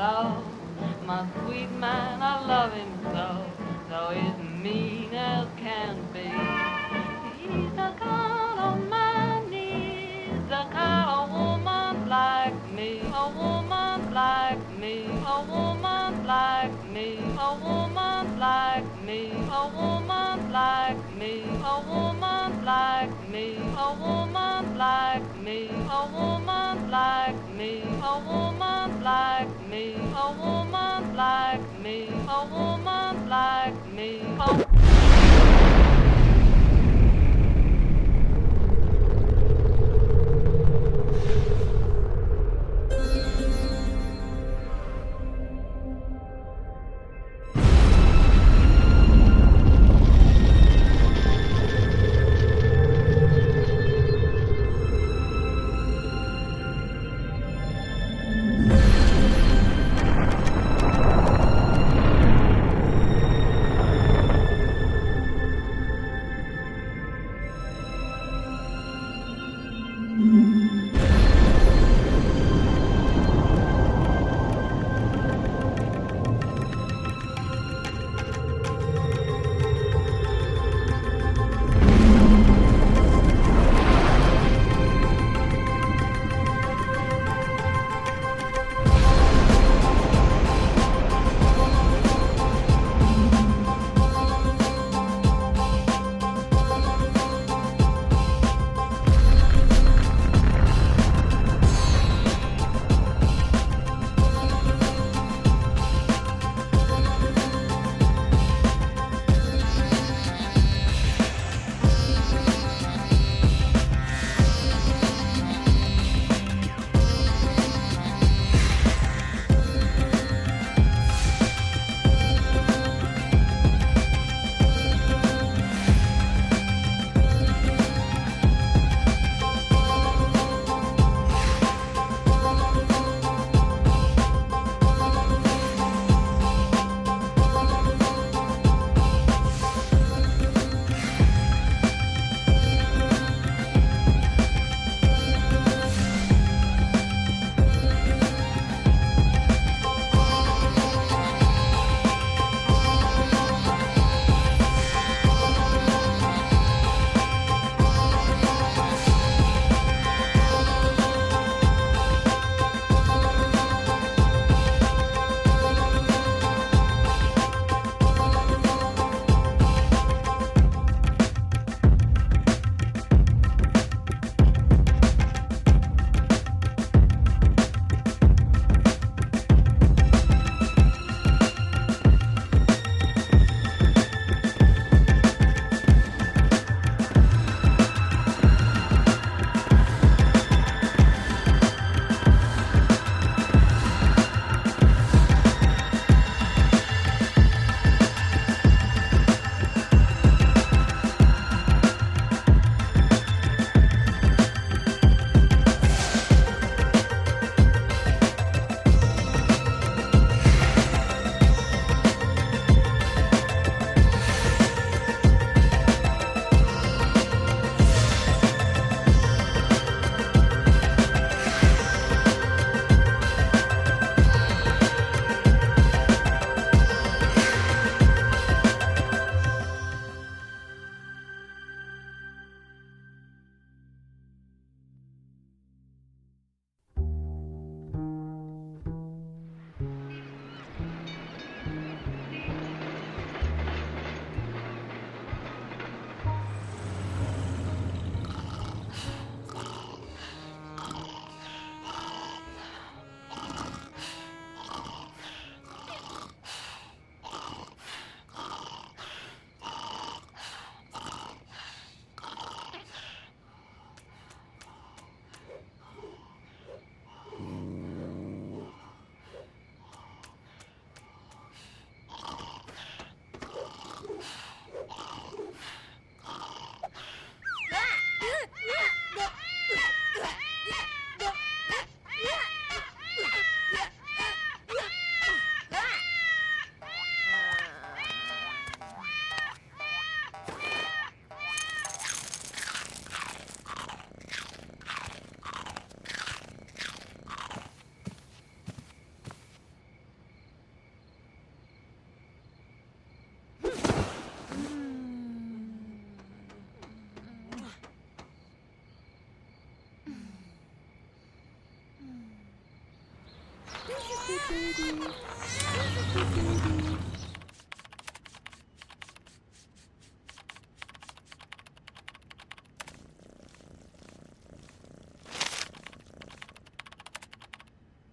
love. My sweet man, I love him so, so he's mean as can be. He's the kind of man, he's the kind of woman like me, a woman like me, a woman like me, a woman like me, a woman like me, a woman like me, a woman like me, a woman like me, a woman like me, a woman like me, a woman like me.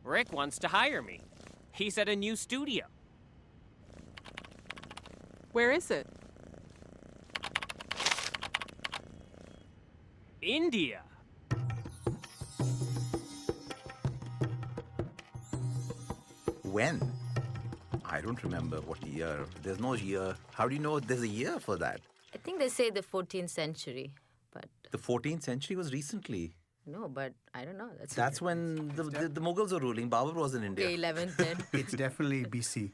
Rick wants to hire me. He's at a new studio. Where is it? India. When? I don't remember what year. There's no year. How do you know there's a year for that? I think they say the 14th century, but The 14th century was recently. no, but I don't know. That's when the Mughals were ruling. Babur was in India. Okay, 11th then. It's definitely BC.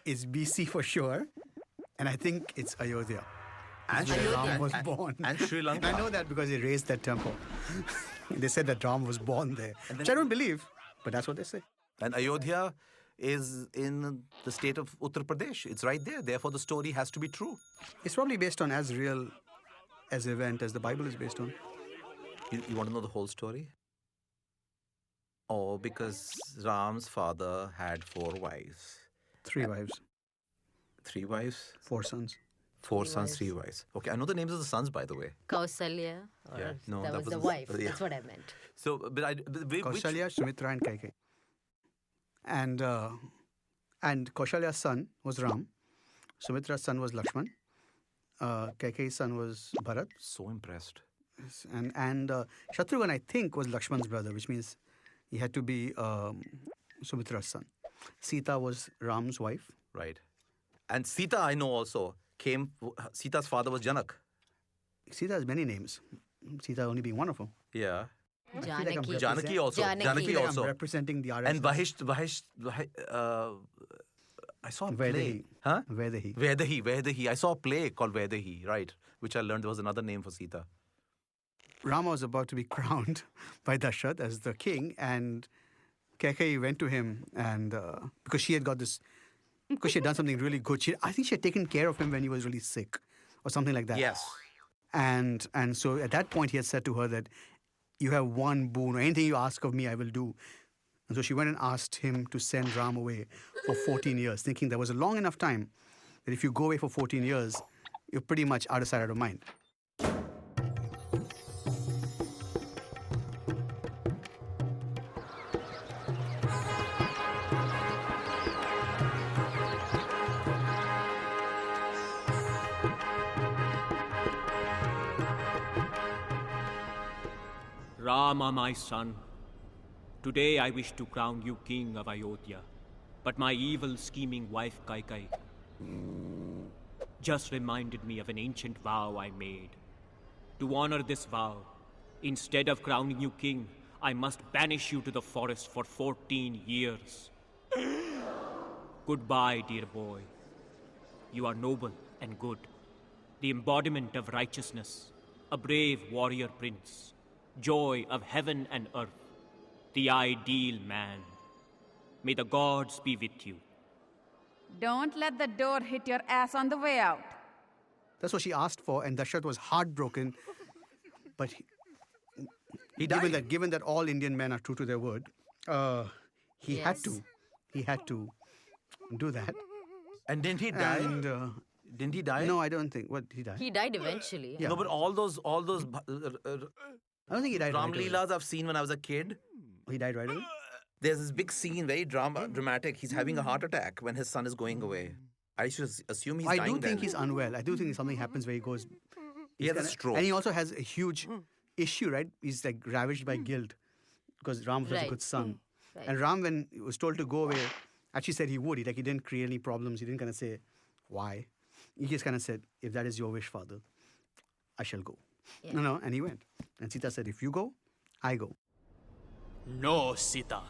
It's BC for sure. And I think it's Ayodhya. And Where Sri Ram Lanka. was born. And Sri Lanka. I know that because they raised that temple. They said that Ram was born there, which I don't believe, but that's what they say. And Ayodhya is in the state of Uttar Pradesh. It's right there. Therefore, the story has to be true. It's probably based on as real as event as the Bible is based on. You want to know the whole story? Oh, because Ram's father had 4 wives. 3 wives, 3 wives? 4 sons. 4 Three sons, wives. 3 wives. Okay, I know the names of the sons, by the way. Kausalya, or Yeah, no, that that was the was- wife. yeah. That's what I meant. So, which, Kaushalya, Sumitra, and Kaikeyi. And Kaushalya's son was Ram. Sumitra's son was Lakshman. Kaikeyi's son was Bharat. so impressed. And Shatrughan, I think, was Lakshman's brother, which means he had to be Sumitra's son. Sita was Ram's wife. Right. And Sita, I know also, Sita's father was Janak. Sita has many names. Sita only being one of them. Yeah. I feel like I'm Janaki. Janaki also. Janaki. Janaki I feel like also. I'm representing the RSS. And I saw a play. Vaidehi. Huh? Vaidehi. Vaidehi. I saw a play called Vaidehi, right? Which I learned there was another name for Sita. Rama was about to be crowned by Dashrath as the king, and Kaikeyi went to him, and because she had got this, because she had done something really good. I think she had taken care of him when he was really sick, or something like that. Yes. And so at that point, he had said to her that you have one boon, or anything you ask of me, I will do. And so she went and asked him to send Ram away for 14 years, thinking that was a long enough time that if you go away for 14 years, you're pretty much out of sight, out of mind. Rama, my son, today I wish to crown you king of Ayodhya, but my evil scheming wife Kaikeyi just reminded me of an ancient vow I made. To honor this vow, instead of crowning you king, I must banish you to the forest for 14 years. Goodbye, dear boy. You are noble and good, the embodiment of righteousness, a brave warrior prince, joy of heaven and earth, the ideal man. May the gods be with you. Don't let the door hit your ass on the way out. That's what she asked for, and Dashrath was heartbroken. But He died. given that all Indian men are true to their word, he had Yes. to. He had to do that. And didn't he die? And Didn't he die? no, I don't think. What, he died? He died eventually. Yeah. No, but all those I don't think he died. Ram right away. Leelas I've seen when I was a kid. He died right away. There's this big scene, very dramatic. He's having a heart attack when his son is going away. I should assume he's I dying do think then. he's unwell. I do think something happens where he goes. He has a stroke. And he also has a huge issue, right? He's like ravaged by guilt because Ram was a Right. good son. Right. And Ram, when he was told to go away, actually said he would. He didn't create any problems. He didn't kind of say why. He just kind of said, if that is your wish, father, I shall go. Yeah. No, and he went. And Sita said, if you go, I go. No, Sita.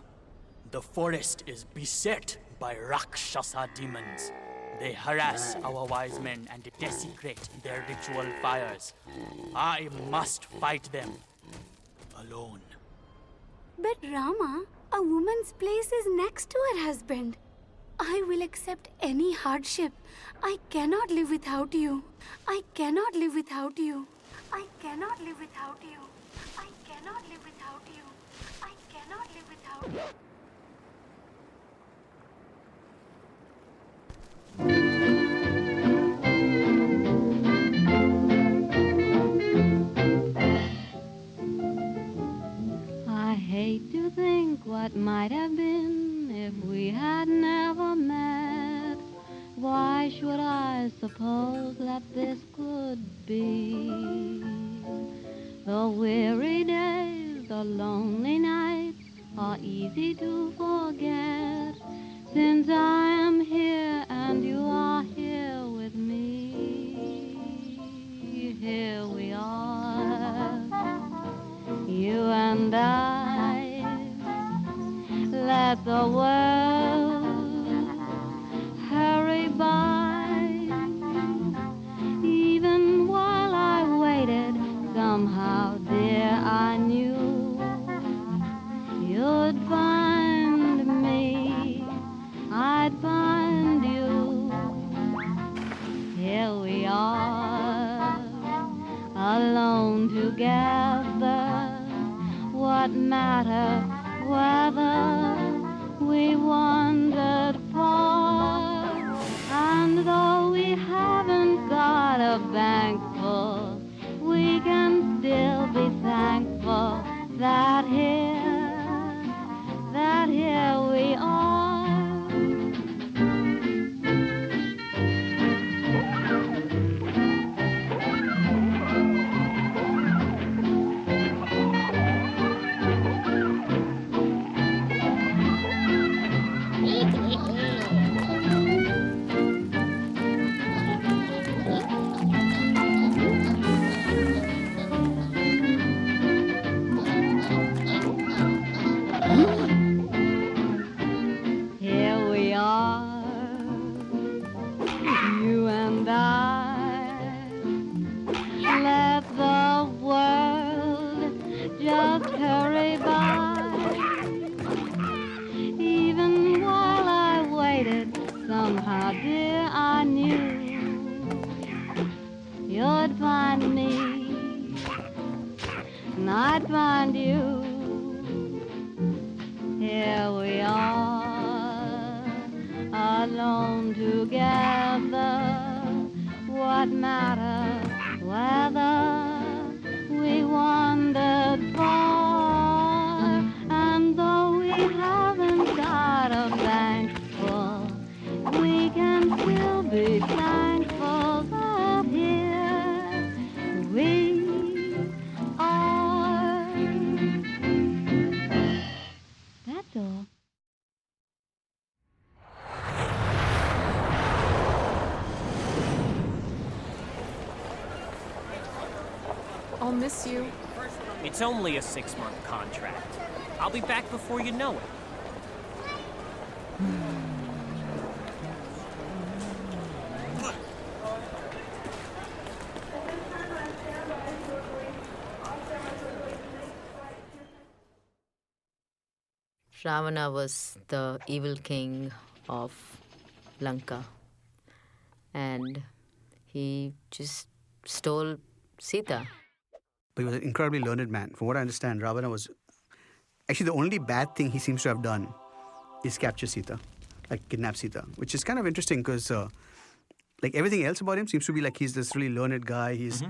The forest is beset by Rakshasa demons. They harass our wise men and desecrate their ritual fires. I must fight them alone. But Rama, a woman's place is next to her husband. I will accept any hardship. I cannot live without you. I cannot live without you. I cannot live without you. I cannot live without you. I cannot live without you. hate to think what might have been if we had never met. Why should I suppose that this could be? The weary days, the lonely nights are easy to forget, since I am here and you are here with me. Here we are, you and I. Let the world hurry by. Even while I waited, somehow, dear, I knew you'd find me, I'd find you. Here we are, alone together. What matter whether we wandered far? And though we haven't got a bank full, we can still be thankful that here we are. Here we are, you and I. Let the world just hurry by. Even while I waited, somehow, dear, I knew you'd find me, and I'd find you. Here we are, alone together. What matter whether we wandered far? And though we haven't got a bank full, we can still be thankful that here we are. That's all. I'll miss you. It's only a 6-month contract. I'll be back before you know it. Ravana was the evil king of Lanka, and he just stole Sita. But he was an incredibly learned man. From what I understand, Ravana was... Actually, the only bad thing he seems to have done is capture Sita, like kidnap Sita, which is kind of interesting because like everything else about him seems to be like he's this really learned guy. He's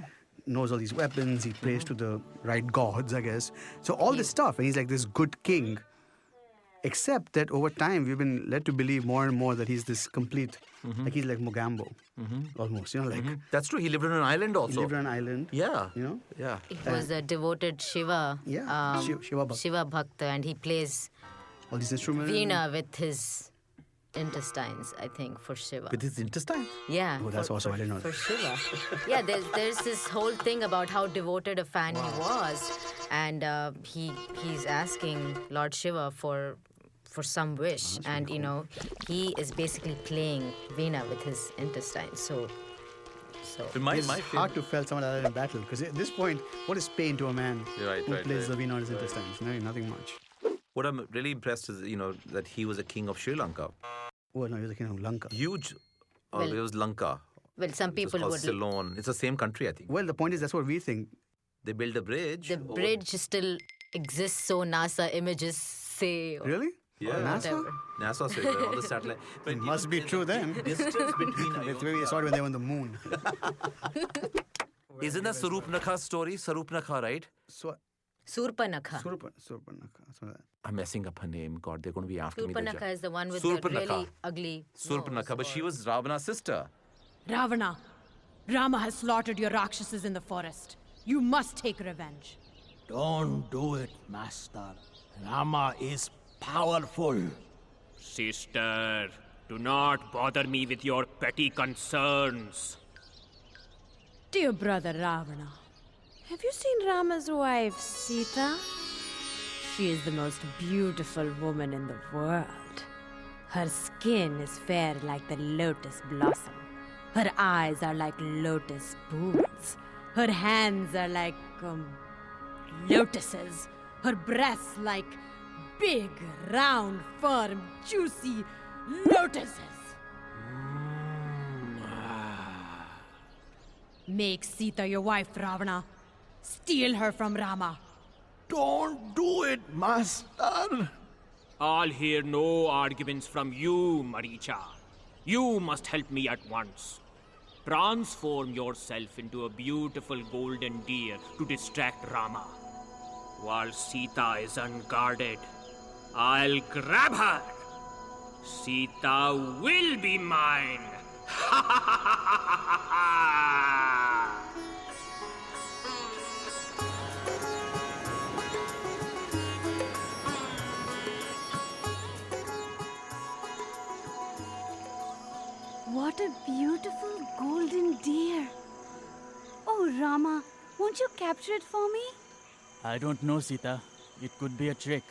knows all these weapons. He prays to the right gods, I guess. So all this stuff, and he's like this good king. Except that over time, we've been led to believe more and more that he's this complete, like he's like Mogambo, almost, you know, like... That's true. He lived on an island also. He lived on an island. Yeah. You know? Yeah. He was a devoted Shiva, Shiva Bhakta. Shiva Bhakta, and he plays All these instruments. Veena with his intestines, I think, for Shiva. With his intestine? Yeah. Oh, that's awesome. I didn't know For that. Shiva. Yeah, there's this whole thing about how devoted a fan he was. And he's asking Lord Shiva for some wish. And, you know, he is basically playing Veena with his intestines. So It's hard to fell someone like that in battle. Because at this point, what is pain to a man who plays the Veena on his intestines? No, nothing much. What I'm really impressed is, you know, that he was a king of Sri Lanka. Well, no, he was the king of Lanka. Huge. Well, it was Lanka. Well, some people called would... Ceylon. It's the same country, I think. Well, the point is, that's what we think. They built a bridge. The bridge still exists, so NASA images say... Really? Yeah. NASA? NASA said all the satellite. It must be true then. Distance between Maybe they saw it when they were on the moon. Isn't that Sarupnakha's story? Sarupnakha, right? So, Surpanakha. Surpanakha. I'm messing up her name. God, they're going to be after me. Surpanakha is the one with the really ugly Surpanakha, but nose. she was Ravana's sister. Ravana, Rama has slaughtered your Rakshasas in the forest. You must take revenge. Don't do it, Master. Rama is powerful. Sister, do not bother me with your petty concerns. Dear brother Ravana, have you seen Rama's wife, Sita? She is the most beautiful woman in the world. Her skin is fair like the lotus blossom. Her eyes are like lotus boots. Her hands are like lotuses. Her breasts like big, round, firm, juicy lotuses. Make Sita your wife, Ravana. Steal her from Rama. Don't do it, Master. I'll hear no arguments from you, Maricha. You must help me at once. Transform yourself into a beautiful golden deer to distract Rama. While Sita is unguarded, I'll grab her. Sita will be mine. What a beautiful golden deer. Oh, Rama, won't you capture it for me? I don't know, Sita. It could be a trick.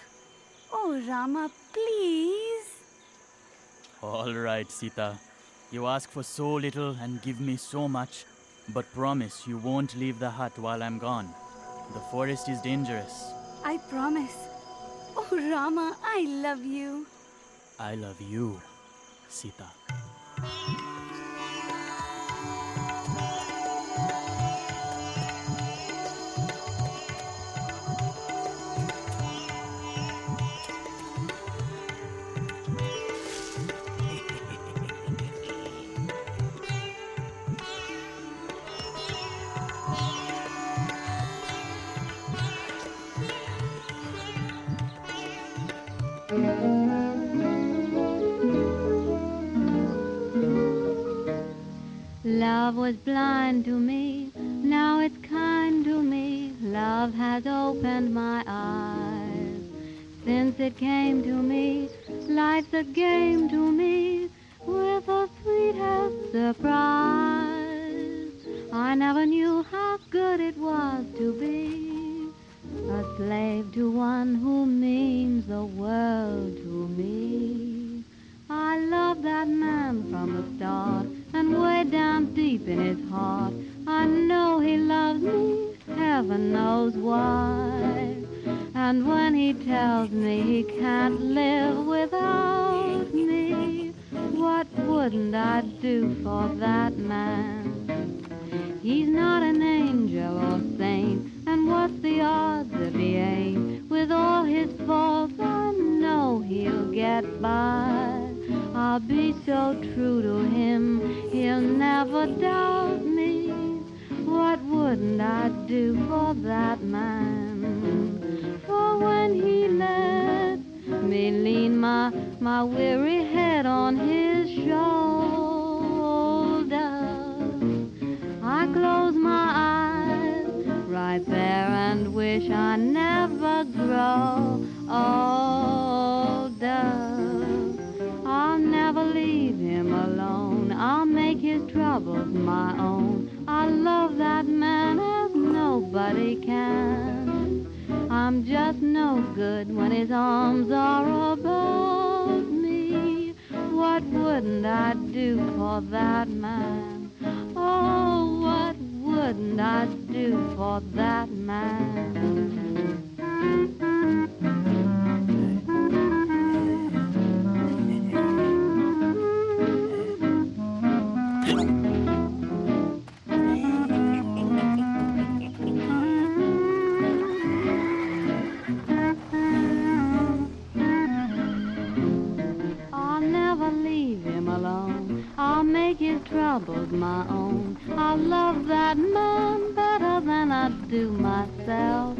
Oh, Rama, please. All right, Sita. You ask for so little and give me so much, but promise you won't leave the hut while I'm gone. The forest is dangerous. I promise. Oh, Rama, I love you. I love you, Sita. Love was blind to me, now it's kind to me. Love has opened my eyes. Since it came to me, life's a game to me, with a sweetest surprise. I never knew how good it was to be a slave to one who means the world to me. I love that man from the start, and way down deep in his heart, I know he loves me, heaven knows why. And when he tells me he can't live without me, what wouldn't I do for that man? He's not an angel or saint, and what's the odds if he ain't? With all his faults, I know he'll get by. I'll be so true to him, he'll never doubt me. What wouldn't I do for that man? For when he let me lean my weary head on his shoulder, I close my eyes right there and wish I never grow older. I'll never leave him alone, I'll make his troubles my own. I love that man as nobody can. I'm just no good when his arms are about me. What wouldn't I do for that man? Oh, what wouldn't I do for that man? Troubles my own. I love that man better than I do myself.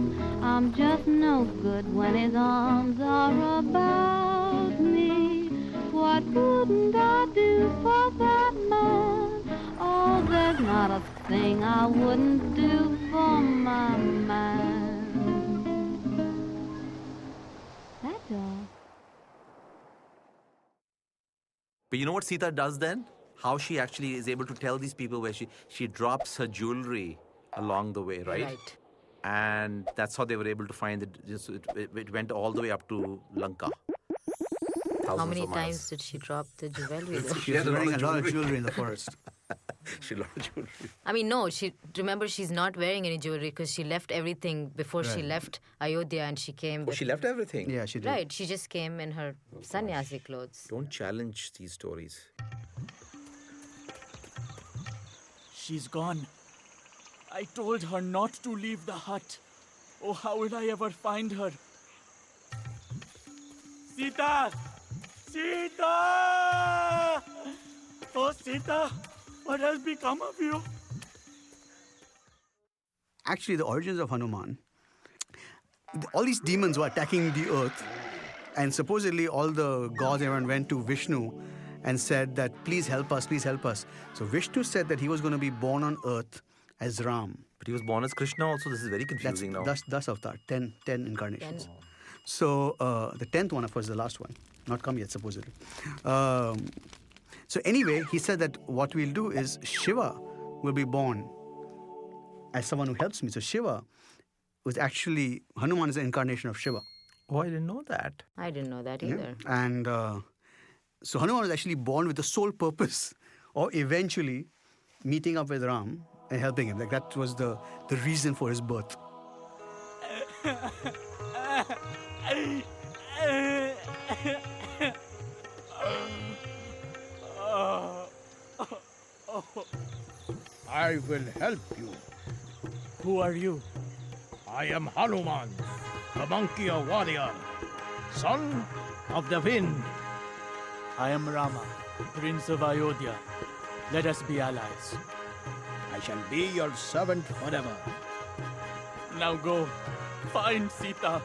I'm just no good when his arms are about me. What couldn't I do for that man? Oh, there's not a thing I wouldn't do for my man. That's all. But you know what Sita does then? How she actually is able to tell these people where she drops her jewelry along the way, right? Right. And that's how they were able to find it. It went all the way up to Lanka. How Thousands many of miles. times did she drop the jewelry? though? She was wearing a lot of jewelry in the forest. She lost jewelry. I mean, no, remember she's not wearing any jewelry because she left everything before she Right. left Ayodhya and she came. Oh, with- she left everything. Yeah, she did. Right, she just came in her sannyasi clothes. Don't challenge these stories. She's gone. I told her not to leave the hut. Oh, how will I ever find her? Sita! Sita! Oh, Sita, what has become of you? Actually, the origins of Hanuman, all these demons were attacking the earth, and supposedly all the gods, everyone went to Vishnu and said that, please help us, please help us. So Vishnu said that he was going to be born on earth as Ram. But he was born as Krishna also. This is very confusing now. That's Avatar, 10 incarnations. So the 10th one, of course, the last one. Not come yet, supposedly. So anyway, he said that what we'll do is Shiva will be born as someone who helps me. So Shiva was actually, Hanuman is the incarnation of Shiva. Oh, I didn't know that. I didn't know that either. And so Hanuman was actually born with the sole purpose of eventually meeting up with Ram and helping him. Like that was the reason for his birth. I will help you. Who are you? I am Hanuman, the monkey warrior, son of the wind. I am Rama, Prince of Ayodhya. Let us be allies. I shall be your servant forever. Now go, find Sita.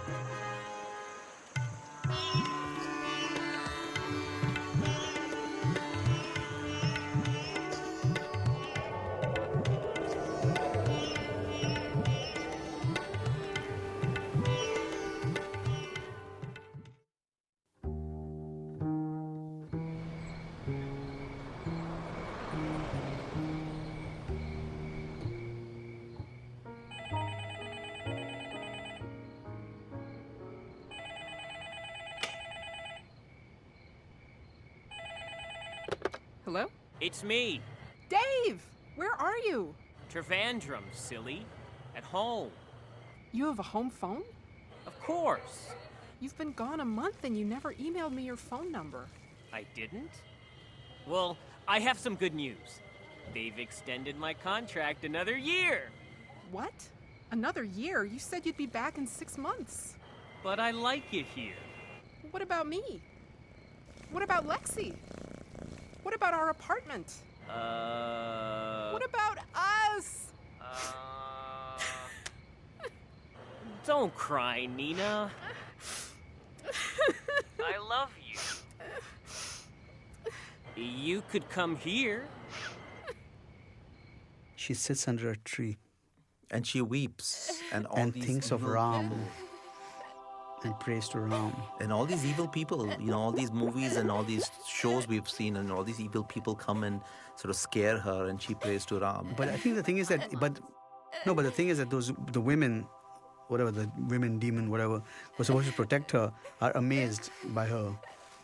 Hello? It's me, Dave! Where are you? Trivandrum, silly. At home. You have a home phone? Of course. You've been gone a month and you never emailed me your phone number. I didn't? Well, I have some good news. They've extended my contract another year. What? Another year? You said you'd be back in 6 months. But I like it here. What about me? What about Lexi? What about our apartment? What about us? Don't cry, Nina. I love you. You could come here. She sits under a tree And she weeps. And all and these thinks of evil Ram people. and prays to Ram. And all these evil people, all these movies and all these shows we've seen, and all these evil people come and sort of scare her, and she prays to Ram. But I think the thing is that, but the thing is that the women, whatever, the women demon, whatever, was supposed to protect her, are amazed by her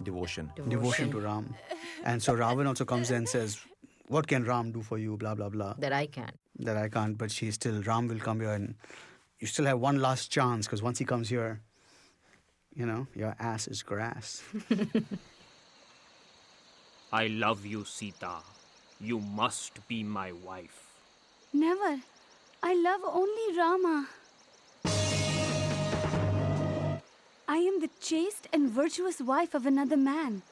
Devotion. devotion to Ram. And so Ravan also comes there and says, what can Ram do for you, blah, blah, blah. That I can't. That I can't, but Ram will come here and you still have one last chance, because once he comes here, your ass is grass. I love you, Sita. You must be my wife. Never. I love only Rama. I am the chaste and virtuous wife of another man.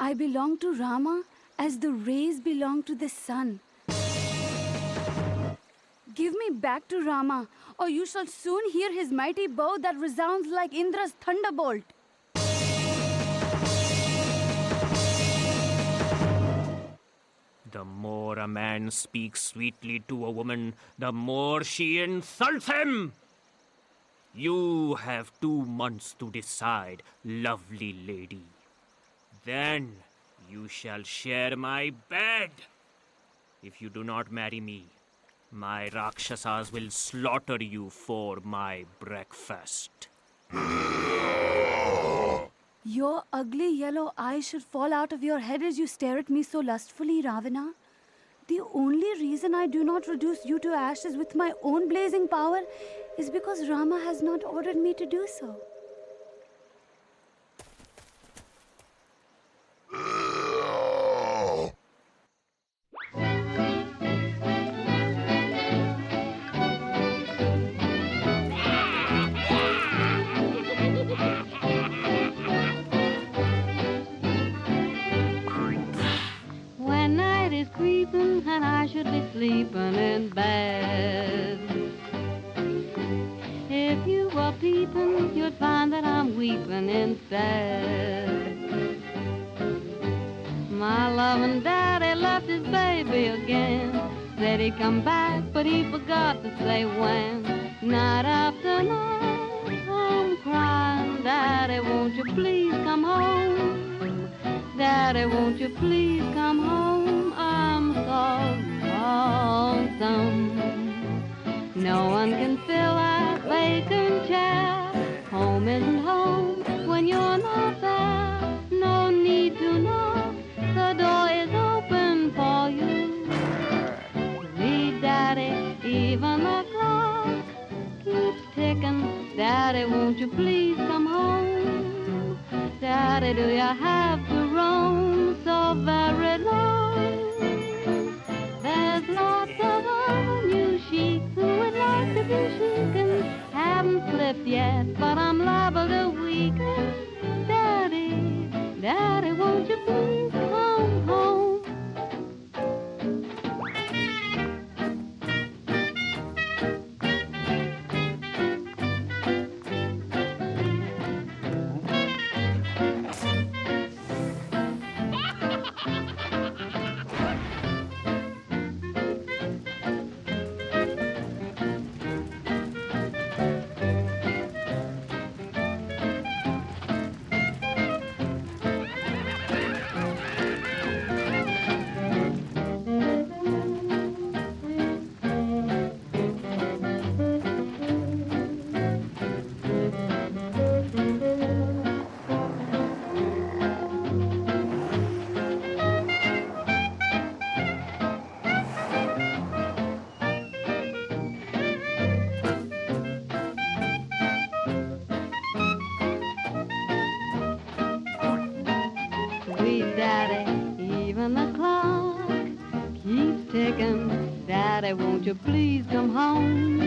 I belong to Rama as the rays belong to the sun. Give me back to Rama, or you shall soon hear his mighty bow that resounds like Indra's thunderbolt. The more a man speaks sweetly to a woman, the more she insults him. You have 2 months to decide, lovely lady. Then you shall share my bed. If you do not marry me, my Rakshasas will slaughter you for my breakfast. Your ugly yellow eyes should fall out of your head as you stare at me so lustfully, Ravana. The only reason I do not reduce you to ashes with my own blazing power is because Rama has not ordered me to do so. When night is creeping and I should be sleeping in bed, if you were peeping, you'd find that I'm weeping instead. My loving daddy left his baby again. Said he'd come back, but he forgot to say when. Night after night, I'm crying, Daddy, won't you please come home? Daddy, won't you please come home? I'm so lonesome. No one can fill that vacant chair. Home isn't home when you're not there. No need to knock, the door is open for you. Read, Daddy, even the clock keeps ticking. Daddy, won't you please come home? Daddy, do you have to roam so very long? There's lots of other new sheiks who would like to be chic and haven't slipped yet, but I'm liable to weaken. Daddy, Daddy, won't you please come home? Sweet Daddy, even the clock keeps ticking. Daddy, won't you please come home?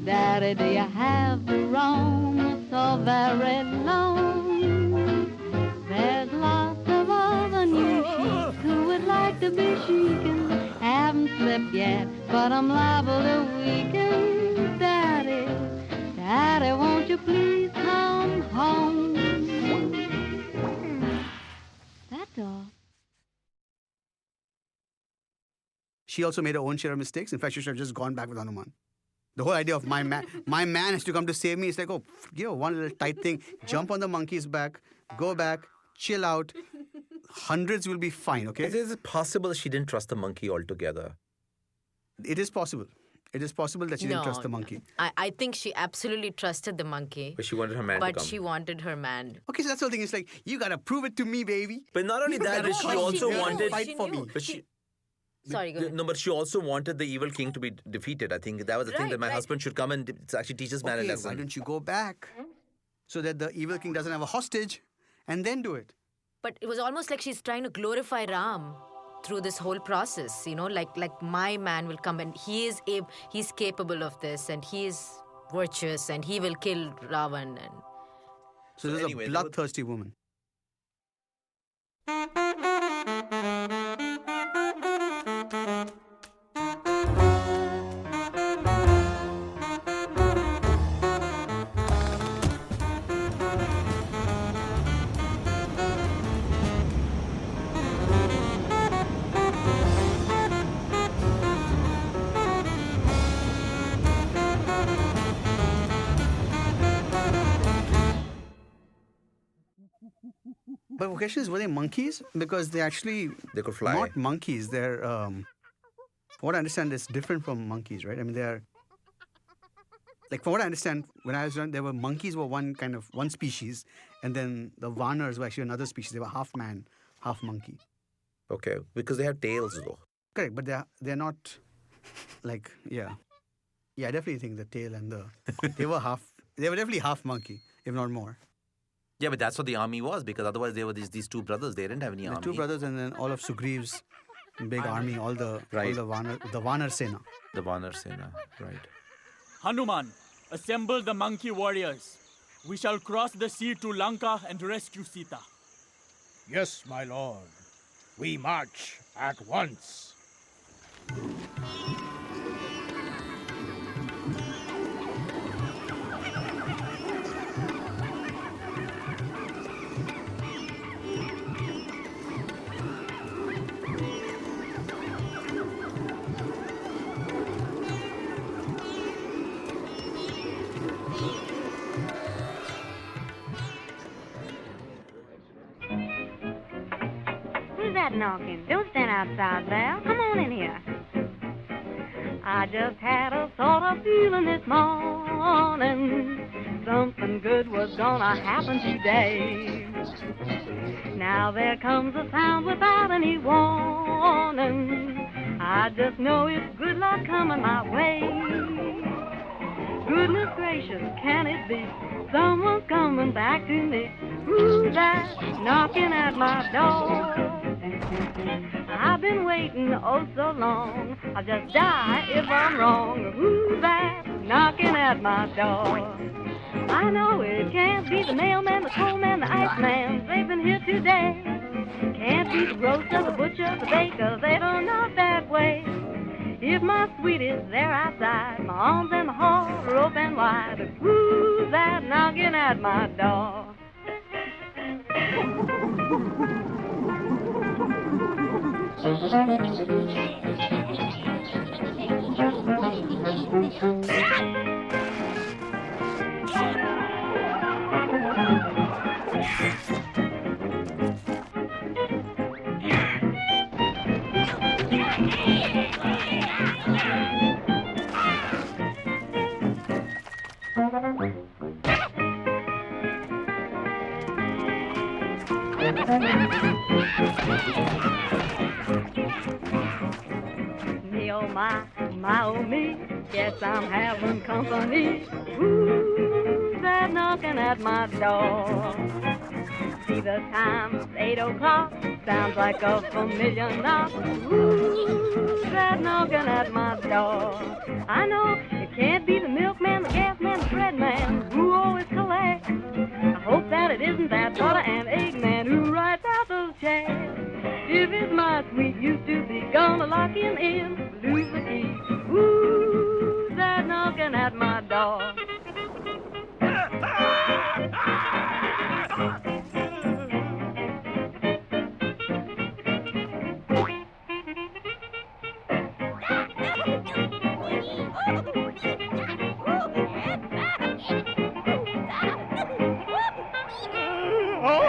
Daddy, do you have to roam so very long? There's lots of other new sheiks who would like to be chic and haven't slipped yet, but I'm liable to weaken. Daddy, Daddy, won't you please come home? That's all. She also made her own share of mistakes. In fact, she should have just gone back with Hanuman. The whole idea of my man has to come to save me. It's like, oh, one little tight thing. Jump on the monkey's back, go back, chill out. Hundreds will be fine, okay? Is it possible she didn't trust the monkey altogether? It is possible. It is possible that she didn't trust the monkey. I think she absolutely trusted the monkey. But she wanted her man to come. But she wanted her man. Okay, so that's the whole thing. It's like, you gotta prove it to me, baby. But not only that, but she also wanted... Fight for me. But she... Sorry, go ahead. No, but she also wanted the evil king to be defeated. I think that was the thing, that my husband should come and actually teach this man a lesson. Why don't you go back so that the evil king doesn't have a hostage and then do it? But it was almost like she's trying to glorify Ram through this whole process, like my man will come and he's capable of this and he is virtuous and he will kill Ravan. And so this is a bloodthirsty woman. But the question is, were they monkeys? Because they could fly. Not monkeys. They're, from what I understand, it's different from monkeys, right? I mean, they're, like, from what I understand, when I was young, there were monkeys were one species, and then the Vanars were actually another species. They were half man, half monkey. Okay, because they have tails though. Correct, but they're not, like, yeah. Yeah, I definitely think the tail and they were definitely half monkey, if not more. Yeah, but that's what the army was, because otherwise they were these two brothers. They didn't have any The army. two brothers and then all of Sugriev's big army, all the Vanar Sena. The Vanar Sena, right. Hanuman, assemble the monkey warriors. We shall cross the sea to Lanka and rescue Sita. Yes, my lord. We march at once. Who's that knocking? Don't stand outside there. Come on in here. I just had a sort of feeling this morning something good was gonna happen today. Now there comes a sound without any warning. I just know it's good luck coming my way. Goodness gracious, can it be? Someone's coming back to me. Who's that knocking at my door? I've been waiting oh so long. I'll just die if I'm wrong. Who's that knocking at my door? I know it can't be the mailman, the coalman, the iceman. They've been here today. Can't be the grocer, the butcher, the baker. They don't knock that way. If my sweet is there outside, my arms and my heart are open wide. Who's that knocking at my door? Me oh my oh me, yes I'm having company. Who's that knocking at my door? See the time, it's 8 o'clock, sounds like a familiar knock. Who's that knocking at my door? I know it can't be the milkman, the gas man, the bread man who always collects. I hope that it isn't that butter and egg man who writes out those checks. If it's my sweet used to be gonna lock him in, lose the key. Who's that knocking at my door?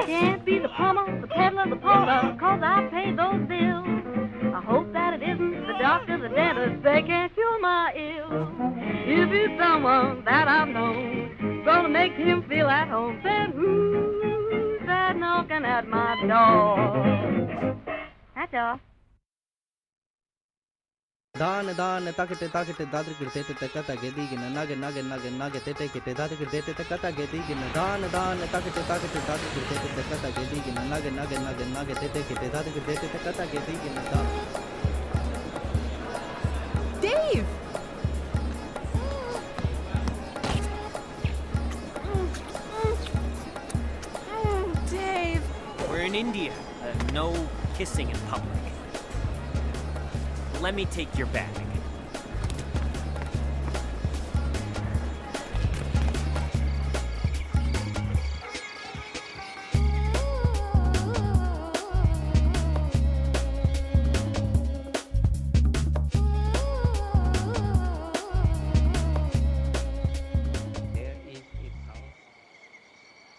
Can't be the plumber, the peddler, the porter, 'cause I paid those bills. I hope that it isn't the doctor, the dentist, they can't cure my ills. If it's someone that I've known, gonna make him feel at home, then who's that knocking at my door? That's all. Dan takete dadri kirtete takata gedigina nage tete kete dadri kirtete takata gedigina dan takete dadri kirtete takata gedigina nage tete kete dadri kirtete takata gedigina dan. Dave! Dave! We're in India. No kissing in public. Let me take your bag.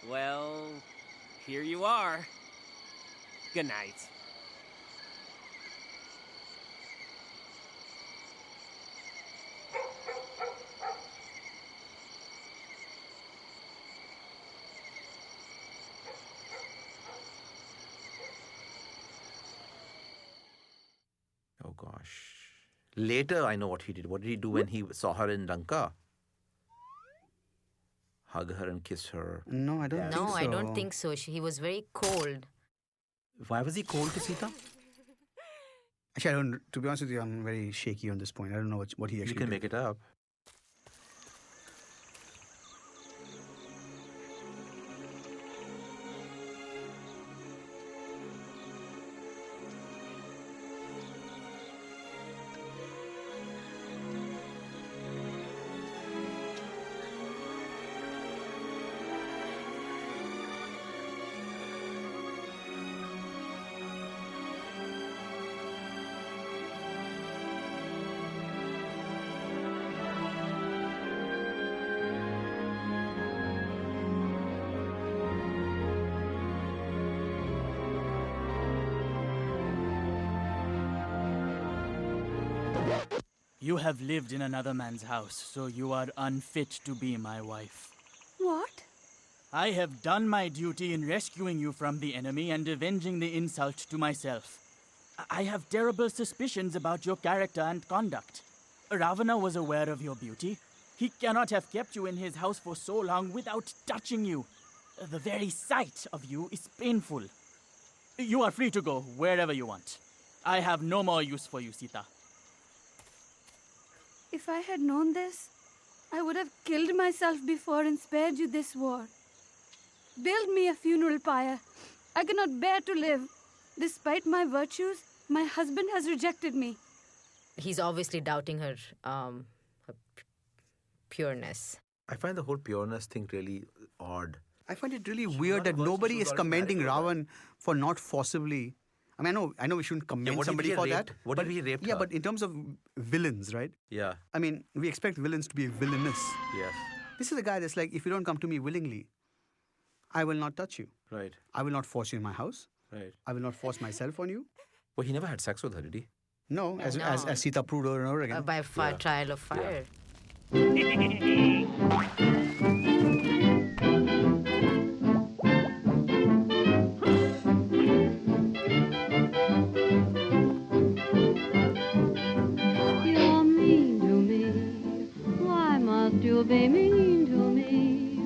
Well, here you are. Good night. Oh gosh. Later, I know what he did. What did he do when he saw her in Lanka? Hug her and kiss her. No, I don't think so. No, I don't think so. He was very cold. Why was he cold to Sita? Actually, I don't. To be honest with you, I'm very shaky on this point. I don't know what he actually. You can did. make it up. You have lived in another man's house, so you are unfit to be my wife. What? I have done my duty in rescuing you from the enemy and avenging the insult to myself. I have terrible suspicions about your character and conduct. Ravana was aware of your beauty. He cannot have kept you in his house for so long without touching you. The very sight of you is painful. You are free to go wherever you want. I have no more use for you, Sita. If I had known this, I would have killed myself before and spared you this war. Build me a funeral pyre. I cannot bear to live. Despite my virtues, my husband has rejected me. He's obviously doubting her, pureness. I find the whole pureness thing really odd. I find it really weird that nobody is commending Ravan for not forcibly. I mean, I know we shouldn't commend somebody for that. What if he raped Yeah, her? but in terms of villains, right? Yeah. I mean, we expect villains to be villainous. Yes. This is a guy that's like, if you don't come to me willingly, I will not touch you. Right. I will not force you in my house. Right. I will not force myself on you. Well, he never had sex with her, did he? No, as Sita proved over and over again. By trial of fire. You're mean to me. Why must you be mean to me?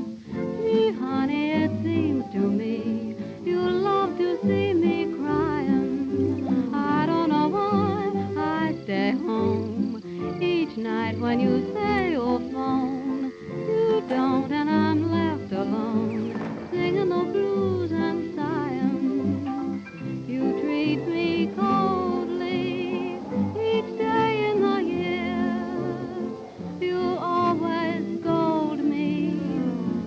See, honey, it seems to me you love to see me crying. I don't know why I stay home each night when you say you'll phone. You don't, and I'm left alone, singing the blues and sighing. You treat me coldly each day in the year. You always scold me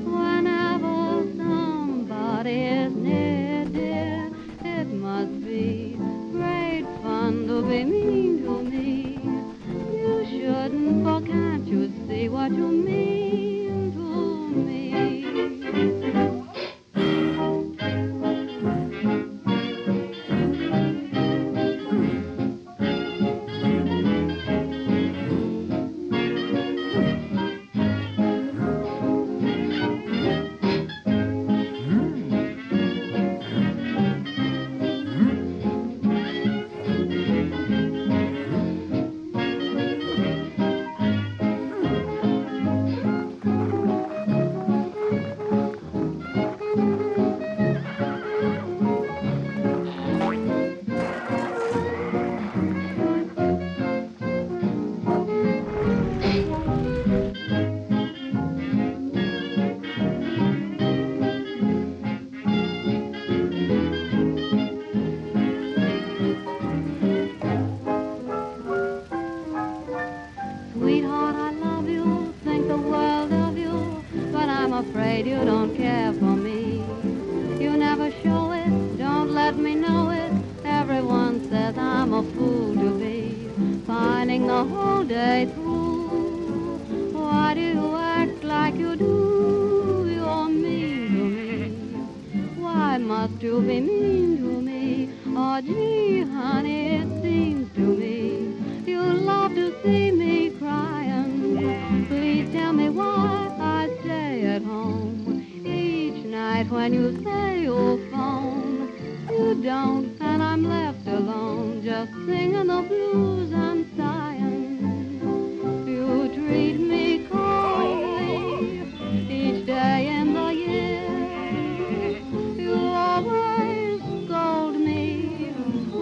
whenever somebody is near, dear. It must be great fun to be mean to me. You shouldn't, for can't you see what you mean to me? Sweetheart, I love you, think the world of you, but I'm afraid you don't care for me. You never show it, don't let me know it. Everyone says I'm a fool to be pining the whole day through. Why do you act like you do? You're mean to me. Why must you be mean to me? Oh, gee, honey, it seems to me you love to see me crying. Please tell me why I stay at home each night when you say you'll phone. You don't, and I'm left alone, just singing the blues and sighing. You treat me coldly each day in the year. You always scold me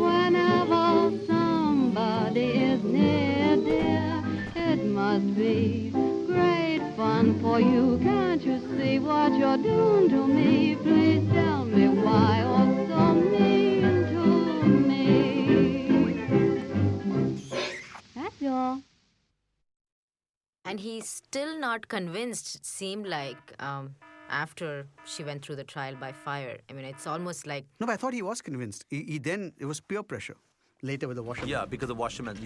whenever somebody is near, dear. It must be great fun for you. Can't you see what you're doing to me? Please tell me why you're so mean to me. That's all. And he's still not convinced, it seemed like, after she went through the trial by fire. I mean, it's almost like... No, but I thought he was convinced. He then, it was peer pressure later with the washerman. Yeah, because the washerman,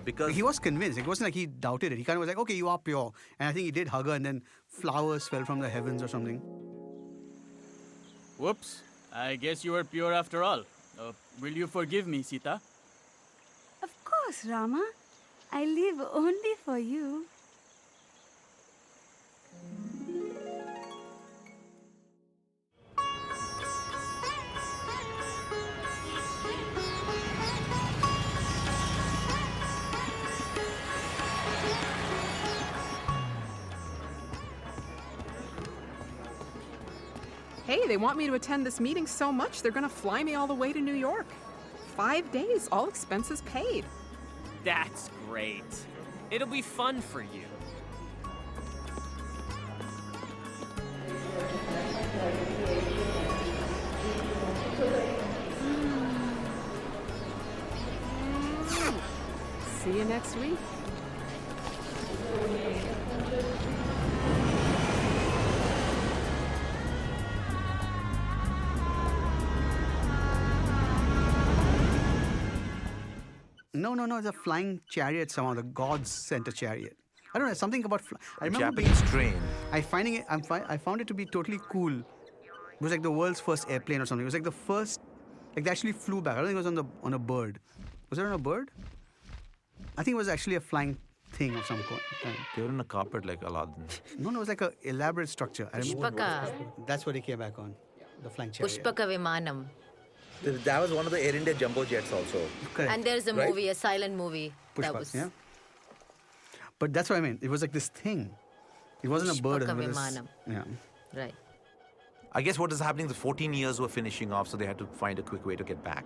because... He was convinced. It wasn't like he doubted it. He kind of was like, okay, you are pure. And I think he did hug her, and then flowers fell from the heavens or something. Whoops. I guess you were pure after all. Will you forgive me, Sita? Of course, Rama. I live only for you. Hey, they want me to attend this meeting so much, they're gonna fly me all the way to New York. 5 days, all expenses paid. That's great. It'll be fun for you. See you next week. No, it's a flying chariot somehow. The gods sent a chariot. I don't know, something about... I remember Japanese train. I found it to be totally cool. It was like the world's first airplane or something. It was like the first... Like they actually flew back. I don't think it was on a bird. Was it on a bird? I think it was actually a flying thing of some kind. They were on a carpet like Aladdin. No, it was like an elaborate structure. Pushpaka. That's what he came back on. The flying chariot. Pushpaka Vimanam. That was one of the Air India jumbo jets also. Correct. And there's a movie, a silent movie. That Pushpak, was... yeah. But that's what I meant. It was like this thing. It wasn't a bird. Pushpaka It was Vimanam. yeah. Right. I guess what is happening, the 14 years were finishing off, so they had to find a quick way to get back.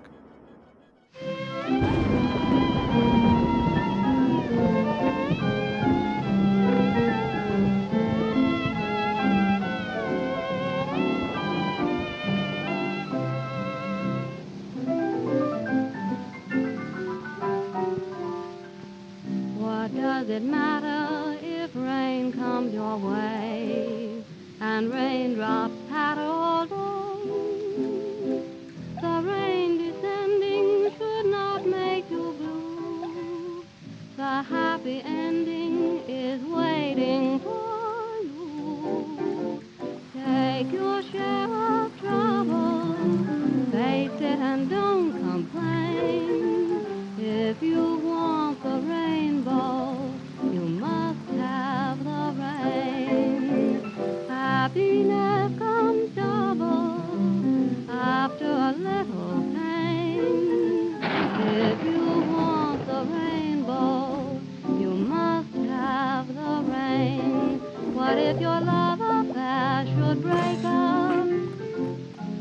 What does it matter if rain comes your way and raindrops patter all day? The rain descending should not make you blue. The happy ending is waiting for you. Take your share of trouble, face it and don't complain. If you want the rainbow, you must have the rain. Happiness comes double after a little pain. If you want the rainbow, you must have the rain. What if your love affair should break up,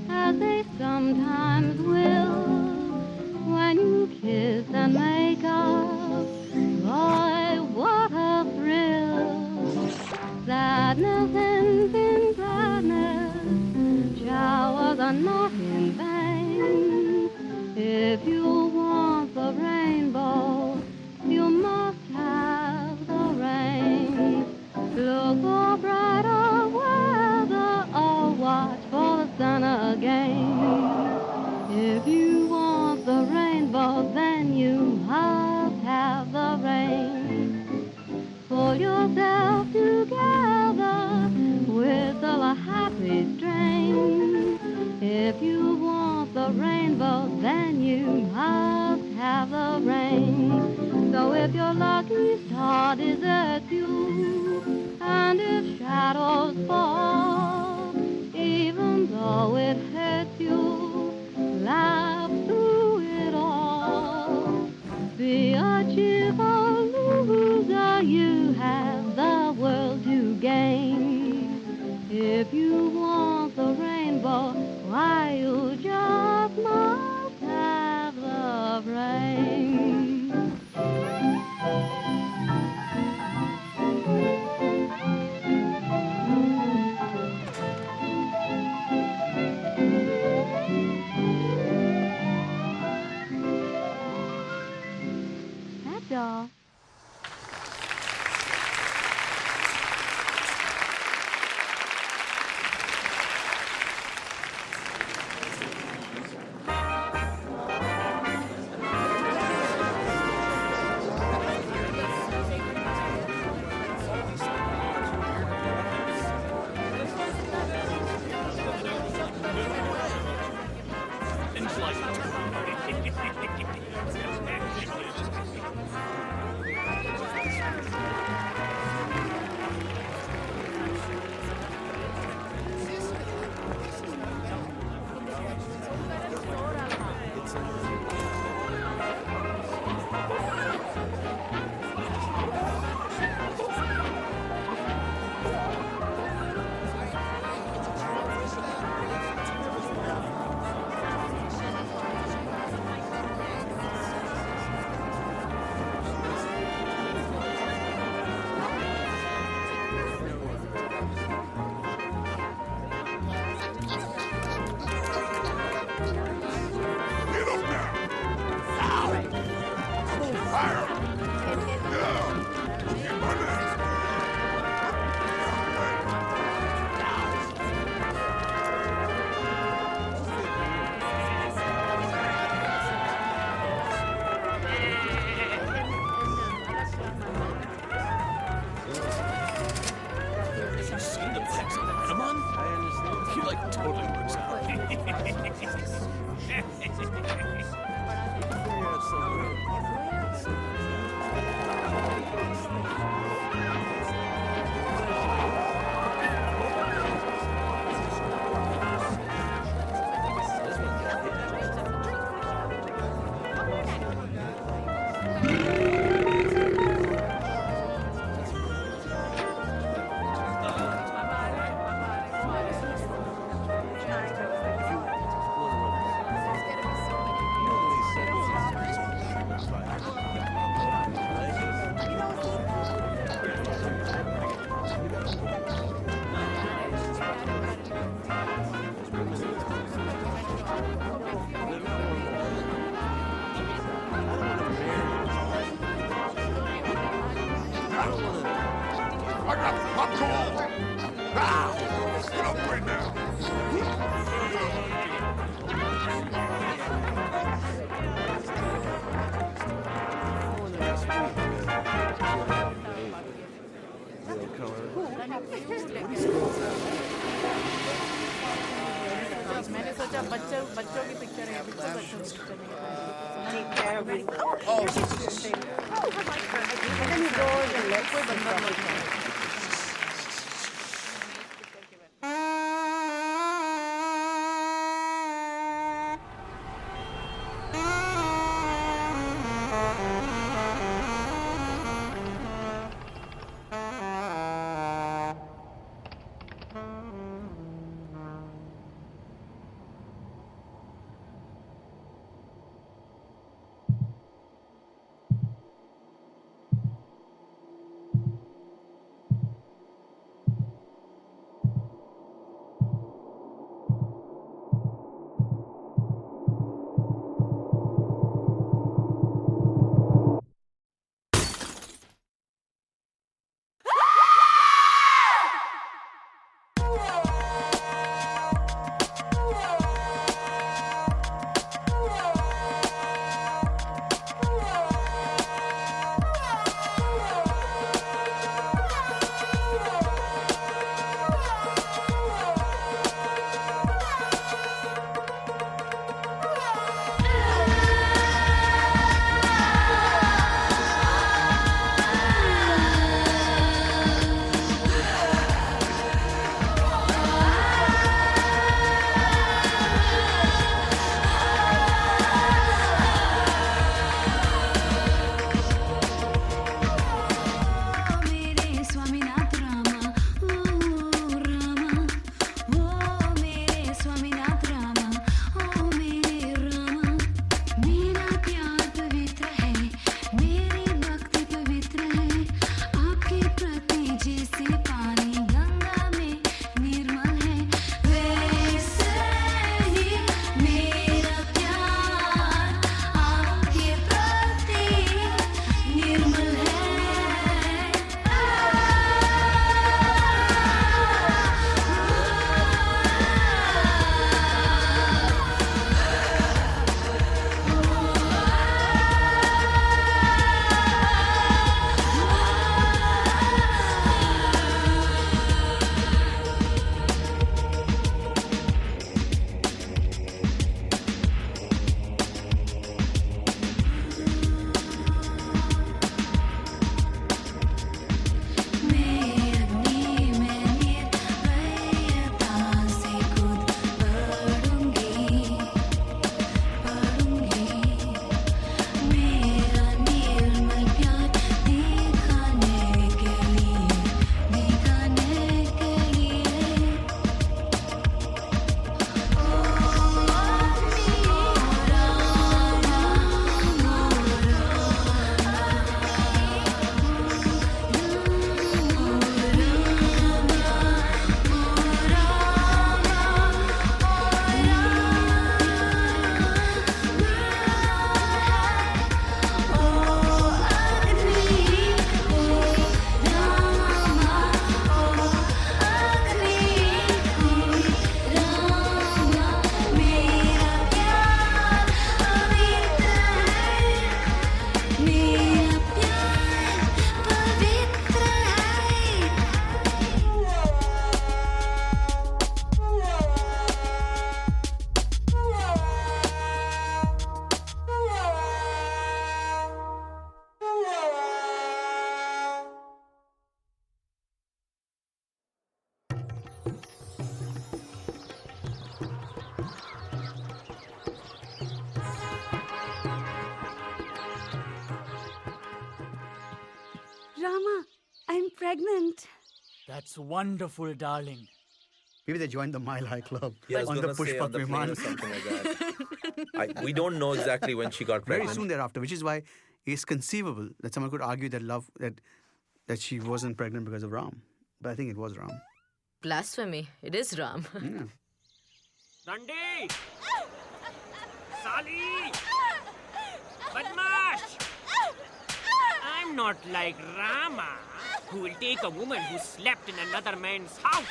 as they sometimes will, when you kiss and make up? Boy, what a thrill! Sadness ends in gladness, showers are not in vain. If you want the rainbow, you must have the rain. Look for brighter weather or watch for the sun again. If you want the rainbow, then you must have the rain. Pull yourself together, whistle a happy strain. If you the rainbow, then you must have the rain. So if your lucky star deserts you, and if shadows fall, even though it hurts you, laugh through it all. Be a cheerful loser, you have the world to gain. If you want the rainbow, why you just must have the rain. That's all. मैंने सोचा बच्चों की picture है बिल्कुल बच्चों की picture Rama, I'm pregnant. That's wonderful, darling. Maybe they joined the Mile High Club Yeah, I was on the gonna say Pushpak on the plane or Viman. something like that. We don't know exactly when she got Very pregnant. soon thereafter, which is why it's conceivable that someone could argue that she wasn't pregnant because of Ram. But I think it was Ram. Blasphemy. It is Ram. Yeah. Nandi! Sali! Badmash! I'm not like Rama, who will take a woman who slept in another man's house.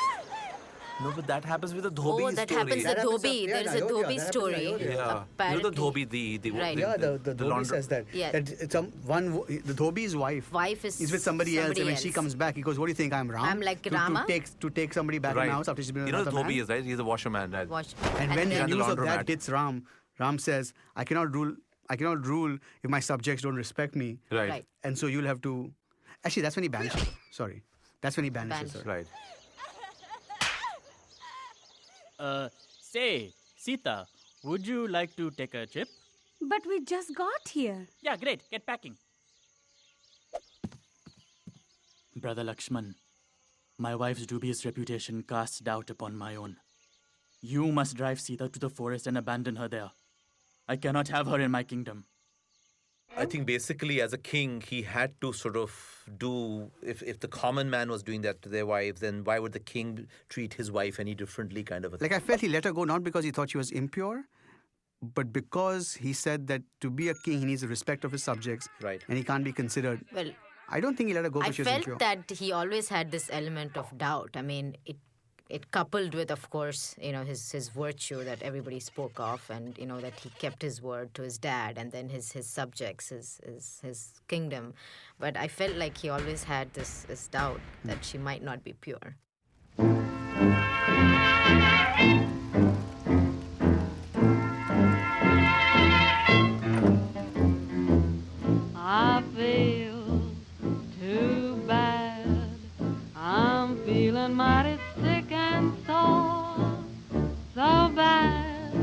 No, but that happens with the Dhobi Oh, that story. happens with Dhobi. yeah, There is a Ayodhya, Dhobi that happens in story. Ayodhya. Yeah. You know Apparently. the Dhobi, the Right. Yeah, the Dhobi laundry- says that. Yeah. That it's the Dhobi's wife. Wife is He's with somebody else, and when she else. comes back, he goes, "What do you think? I'm Ram? I'm like to, Rama? to take somebody back in the house after she's been with You know another the Dhobi man?" is, right? He's a washerman, right? Watch. And when then- the the news of that laundromat. hits Ram, Ram says, I cannot rule if my subjects don't respect me. Right. And so you'll have to. Actually, that's when he banishes her. Sorry. That's when he banishes her. Right. Say, Sita, would you like to take a trip? But we just got here. Yeah, great. Get packing. Brother Lakshman, my wife's dubious reputation casts doubt upon my own. You must drive Sita to the forest and abandon her there. I cannot have her in my kingdom. I think basically as a king, he had to sort of do, if the common man was doing that to their wives, then why would the king treat his wife any differently kind of a thing? Like, I felt he let her go not because he thought she was impure, but because he said that to be a king, he needs the respect of his subjects. Right. And he can't be considered. Well, I don't think he let her go I because she was impure. felt that he always had this element of doubt. I mean, it coupled with, of course, his virtue that everybody spoke of, and that he kept his word to his dad and then his subjects, his kingdom. But I felt like he always had this doubt that she might not be pure. I feel too bad. I'm feeling mighty sick and sore, so bad.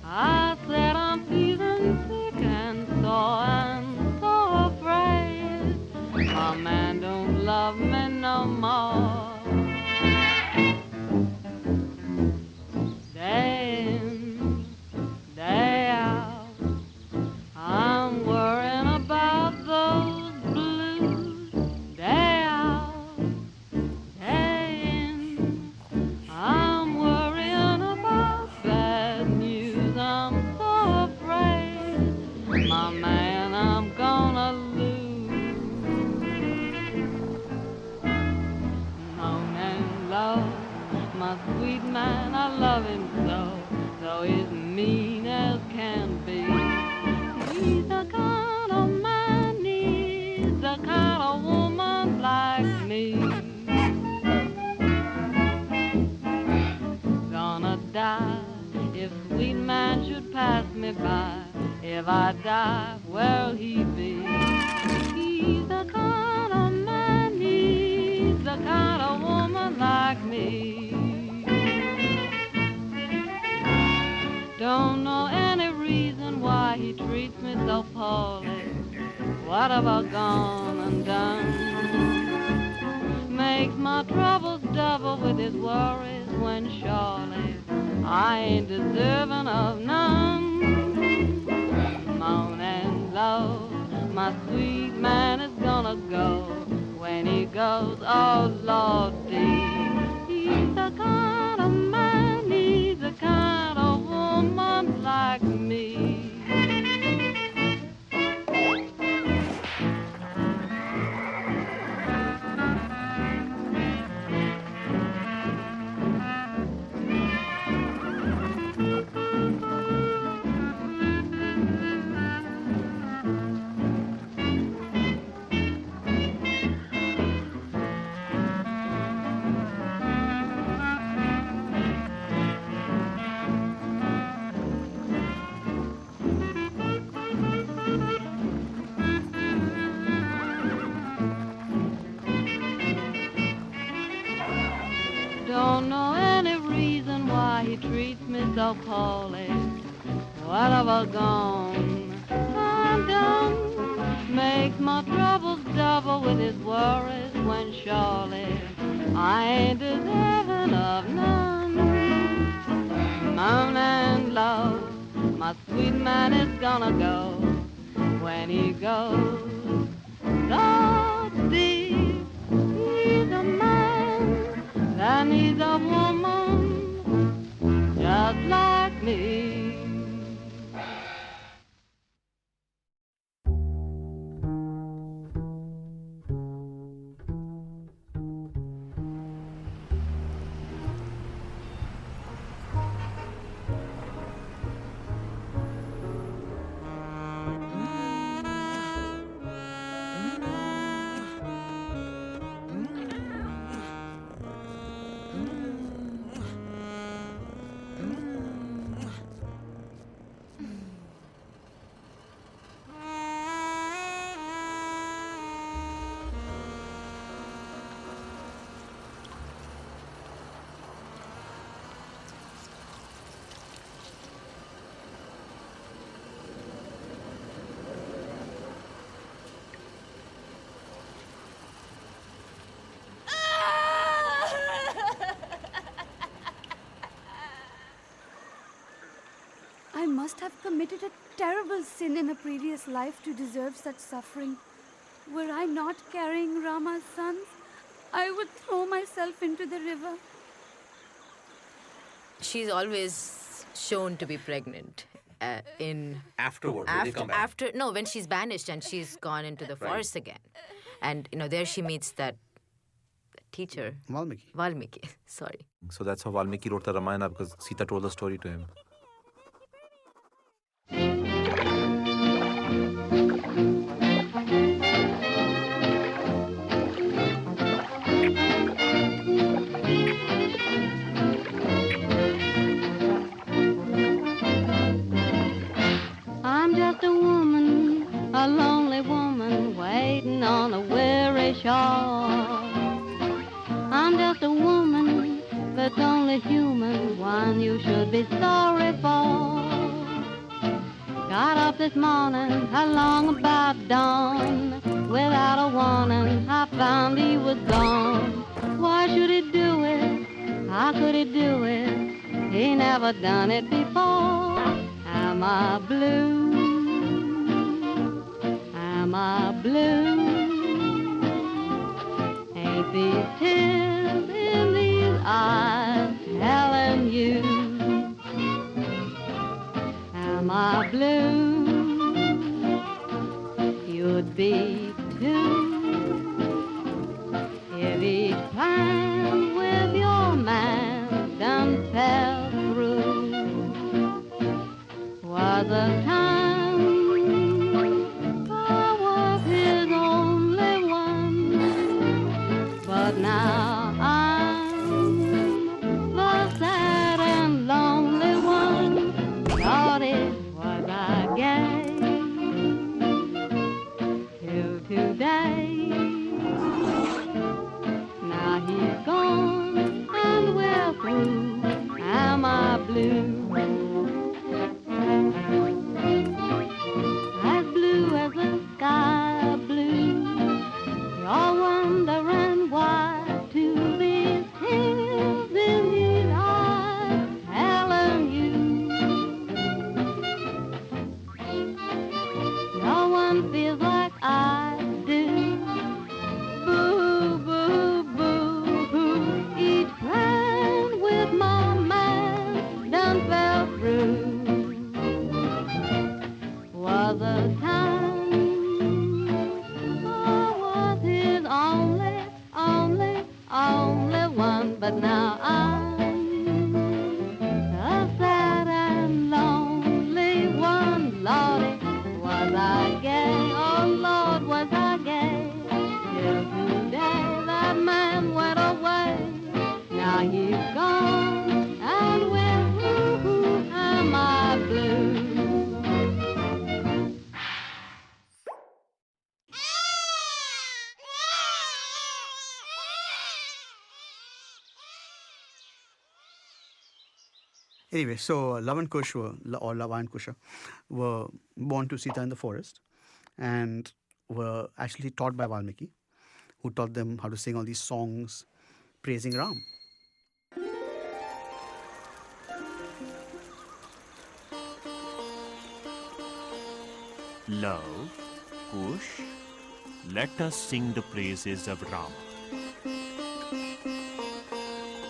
I said I'm feeling sick and sore and so afraid my man don't love me no more. Day in, day out, I'm worrying about those blues. Day out, day in, I'm worrying about bad news. I'm so afraid, my man, I'm gonna lose. Moan and love, my sweet man, I love him so, though he's mean as can be. He's the kind of man needs the kind of woman like me. Gonna die if sweet man should pass me by. If I die, where'll he be? He's the kind of man needs the kind of woman like me. Don't know any reason why he treats me so poorly. What have I gone and done? Makes my troubles double with his worries when surely I ain't deserving of none. Moan and love, my sweet man is gonna go. When he goes, oh Lordy, he's the kind of man, he's the kind of woman like me. Don't know any reason why he treats me so poorly. What have I gone and done? makes my troubles double with his worries when surely I ain't deserving of none. Moan and love, my sweet man is gonna go. When he goes so deep, he's a man that needs a woman just like me. I must have committed a terrible sin in a previous life to deserve such suffering. Were I not carrying Rama's sons, I would throw myself into the river. She's always shown to be pregnant in Afterward, when they come back. after no, when she's banished and she's gone into the forest again, and there she meets that teacher Valmiki. Sorry. So that's how Valmiki wrote the Ramayana, because Sita told the story to him. I'm just a woman, a lonely woman, waiting on a weary shore. I'm just a woman that's only human, one you should be sorry for. Got up this morning, along about dawn, without a warning, I found he was gone. Why should he do it? How could he do it? He never done it before. Am I blue? Am I blue? Ain't these tears in these eyes telling you? Am I blue? You'd be too if each plan with your man done fell through. Was a time I was his only one, but now I'm the sad and lonely one. Thought it was I gave till today. Now he's gone and we're through. Am I blue? As blue as the sky blue. You're wondering why to these tears in these eyes telling you. No one feels like I do. Boo, boo, boo, boo. Each plan with my man done fell through. Was a time I was his only one, but now I'm a sad and lonely one. Lordy, was I gay? Oh Lord, was I gay? Till today that man went away. Now he's gone and with who am I blue? Anyway, so Lava and Kush Lava and Kusha were born to Sita in the forest, and were actually taught by Valmiki, who taught them how to sing all these songs praising Ram. Love, Kush, let us sing the praises of Rama.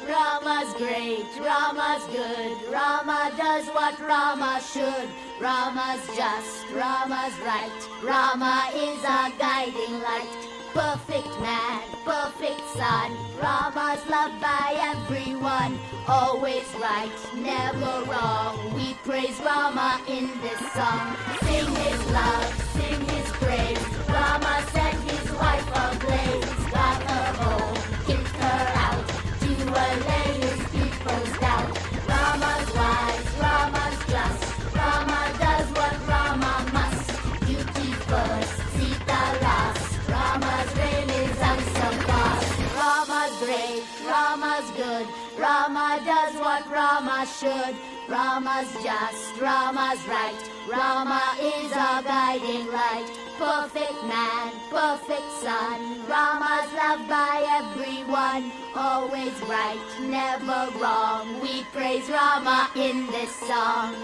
Rama's great, Rama's good, Rama does what Rama should. Rama's just, Rama's right, Rama is our guiding light. Perfect man, perfect son, Rama's loved by everyone. Always right, never wrong, we praise Rama in this song. Sing his love, sing his praise, Rama set his wife ablaze. Got her home, kicked her out, to allay his people's doubt. Rama's wise, Rama's just, Rama does what Rama must. Duty first, Sita last, Rama's reign is unsurpassed. Rama's great, Rama's good, Rama does what Rama should. Rama's just, Rama's right, Rama is our guiding light. Perfect man, perfect son, Rama's loved by everyone. Always right, never wrong, we praise Rama in this song.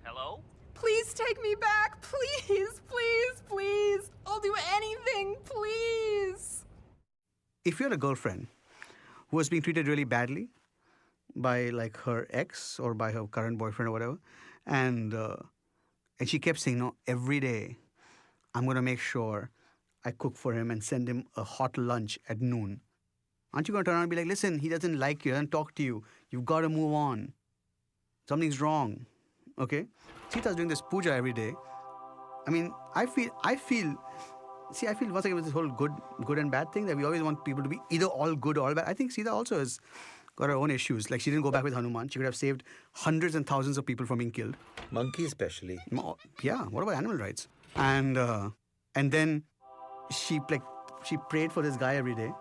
Hello? Please take me back. Please, please, please. I'll do anything, please. If you're a girlfriend who was being treated really badly by like her ex or by her current boyfriend or whatever, and she kept saying, no, every day I'm going to make sure I cook for him and send him a hot lunch at noon. Aren't you going to turn around and be like, listen, he doesn't like you, doesn't talk to you. You've got to move on. Something's wrong. Okay? Sita's doing this puja every day. I mean, I feel once again with this whole good and bad thing that we always want people to be either all good or all bad. I think Sita also has got her own issues. Like she didn't go back with Hanuman. She could have saved hundreds and thousands of people from being killed. Monkeys especially. Yeah, what about animal rights? And then she prayed for this guy every day.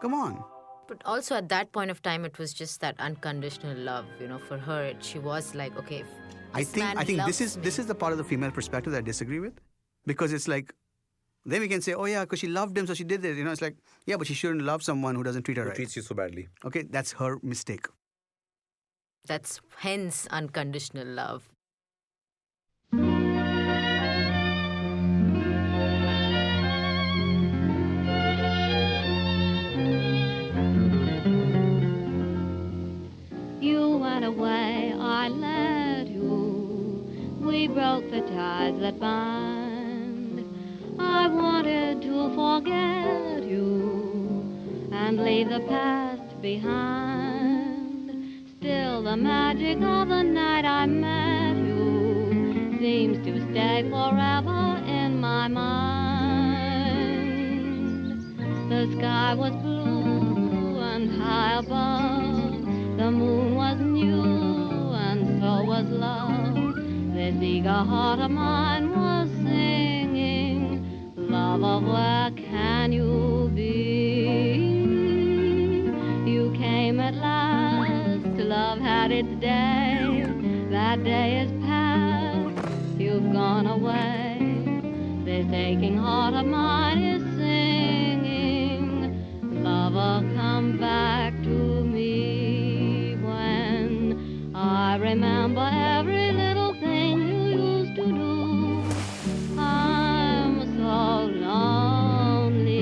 Come on. But also at that point of time, it was just that unconditional love. You know, for her, she was like, okay. If I think this is the part of the female perspective that I disagree with, because it's like, then we can say, oh yeah, because she loved him, so she did it. You know, it's like, yeah, but she shouldn't love someone who doesn't treat her right. Who treats you so badly. Okay, that's her mistake. That's hence unconditional love. You went away, I let you. We broke the ties that bind. I wanted to forget you and leave the past behind. Still the magic of the night I met you seems to stay forever in my mind. The sky was blue and high above. The moon was new and so was love. This eager heart of mine was singing, lover, where can you be? You came at last, love had its day. That day is past, you've gone away. This aching heart of mine is singing, lover, come back to me. I remember every little thing you used to do. I'm so lonely.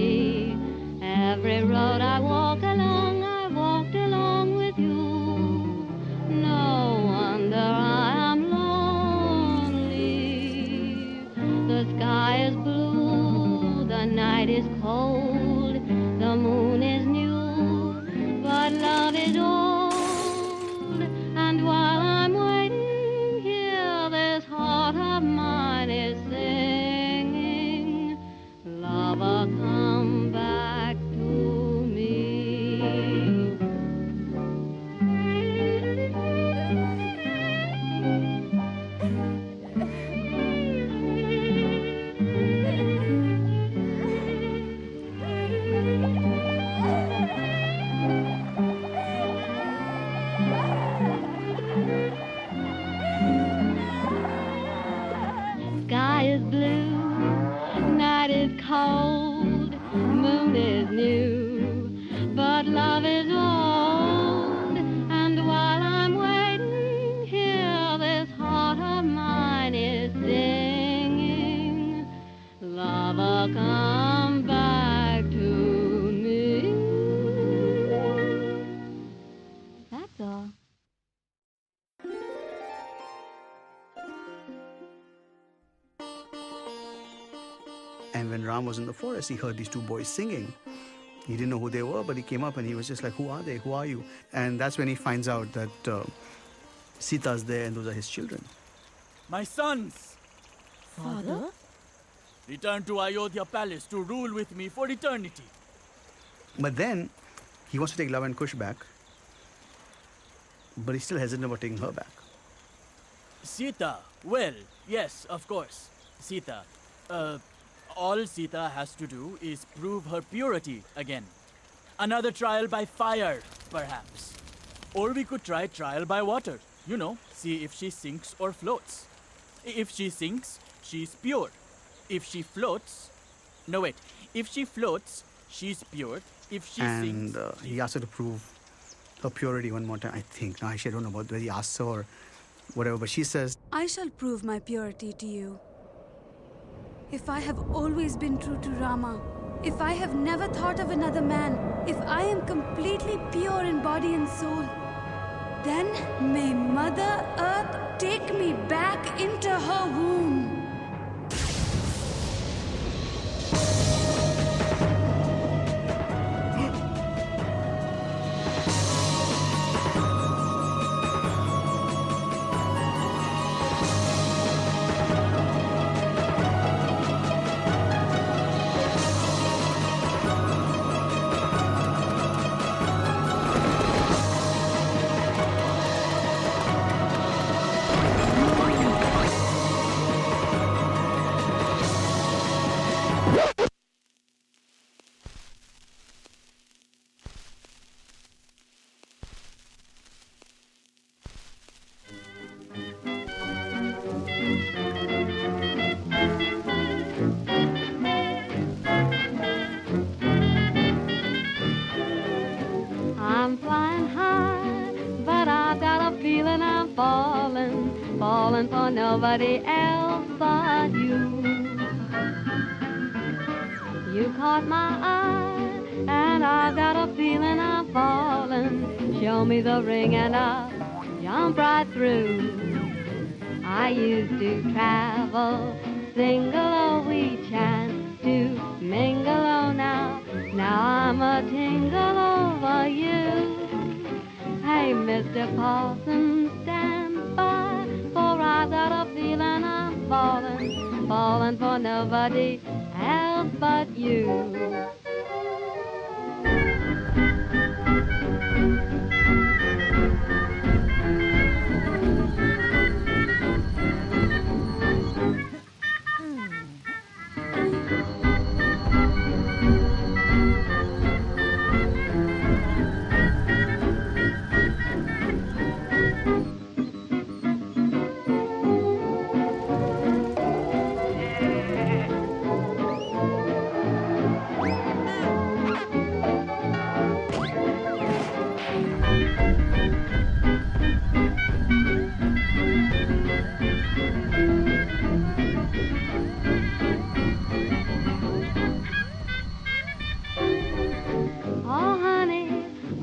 Every road I walked along with you. No wonder I am lonely. The sky is blue, the night is cold, the moon is new, but love is all is blue, night is cold, moon is new, but love is old. And while I'm waiting here, this heart of mine is singing, lover, come back to me. That's all. And when Ram was in the forest, he heard these two boys singing. He didn't know who they were, but he came up and he was just like, who are they? Who are you? And that's when he finds out that Sita's there and those are his children. My sons, Father? return to Ayodhya Palace to rule with me for eternity. But then he wants to take Lava and Kush back, but he's still hesitant about taking her back. Sita, well, yes, of course. Sita, all Sita has to do is prove her purity again. Another trial by fire, perhaps. Or we could try trial by water. You know, see if she sinks or floats. If she sinks, she's pure. If she floats... No, wait. If she floats, she's pure. If she sinks... And he asked her to prove her purity one more time, I think. Now, actually, I don't know about whether he asked her or whatever, but she says, I shall prove my purity to you. If I have always been true to Rama, if I have never thought of another man, if I am completely pure in body and soul, then may Mother Earth take me back into her womb. I'm flying high, but I've got a feeling I'm falling, falling for nobody else but you. You caught my eye, and I've got a feeling I'm falling. Show me the ring and I'll jump right through. I used to travel single, oh, we chance to mingle, oh, now I'm a tingle over you. Hey, Mr. Paulson, stand by, for I've got a feeling I'm falling, falling for nobody else but you.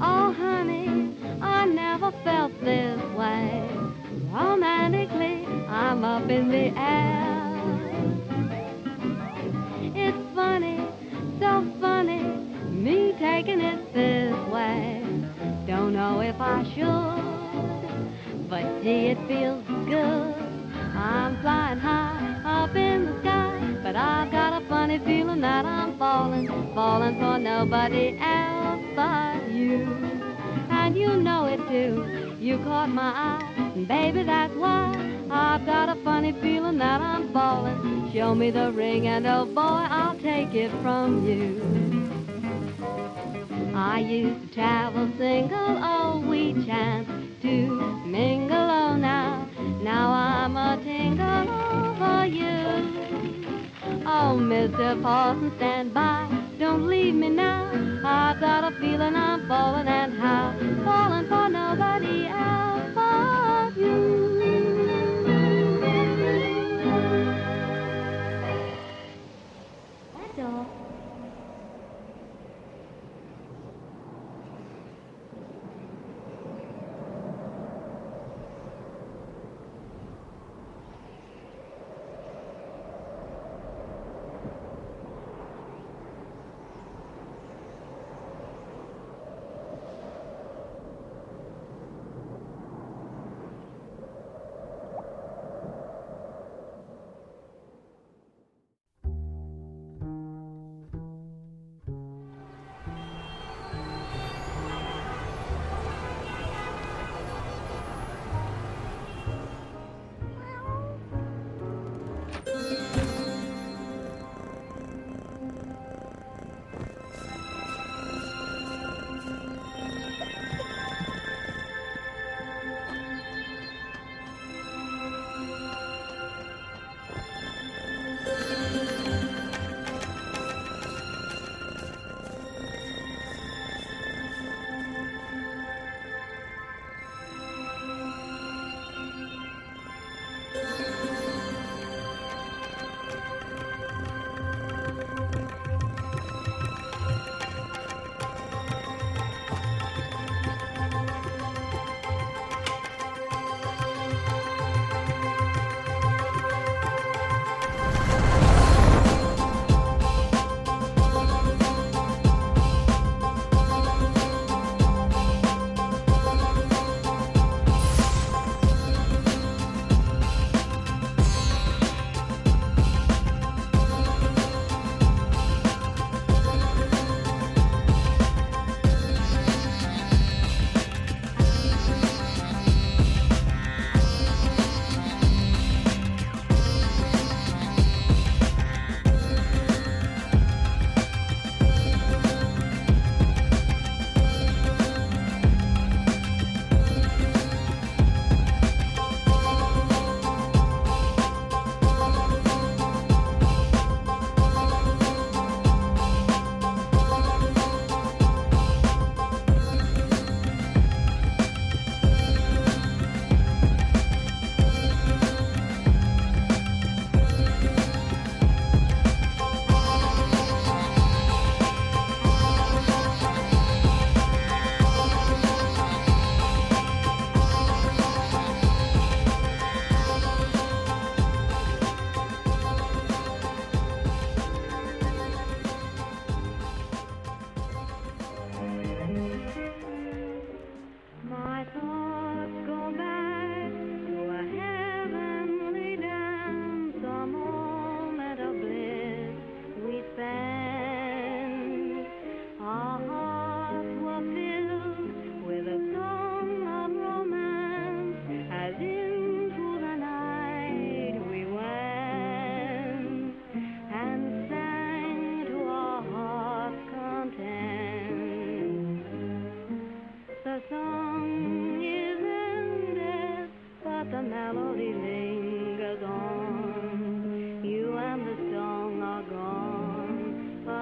Oh honey, I never felt this way. Romantically, I'm up in the air. It's funny, so funny, me taking it this way. Don't know if I should, but gee, it feels good. I'm flying high up in the sky, but I've got a funny feeling that I'm falling, falling for nobody else but you. And you know it too, you caught my eye, and baby, that's why I've got a funny feeling that I'm falling. Show me the ring and oh boy, I'll take it from you. I used to travel single, oh, we chanced to mingle, oh, now I'm a tingle over you. Mr. Parsons, stand by. Don't leave me now. I've got a feeling I'm falling, and how? Falling for nobody else but you. That's all.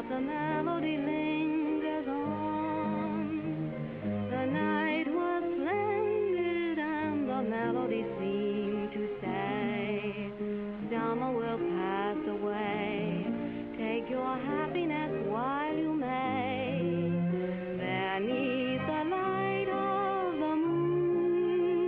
the melody lingers on. The night was splendid and the melody seemed to say, summer will pass away, take your happiness while you may. There neath the light of the moon,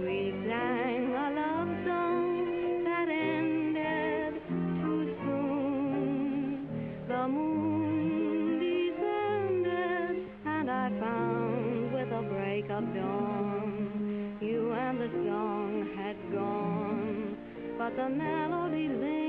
we sang a love song that ended too soon. The moon descended and I found with a break of dawn, you and the song had gone, but the melody lingered.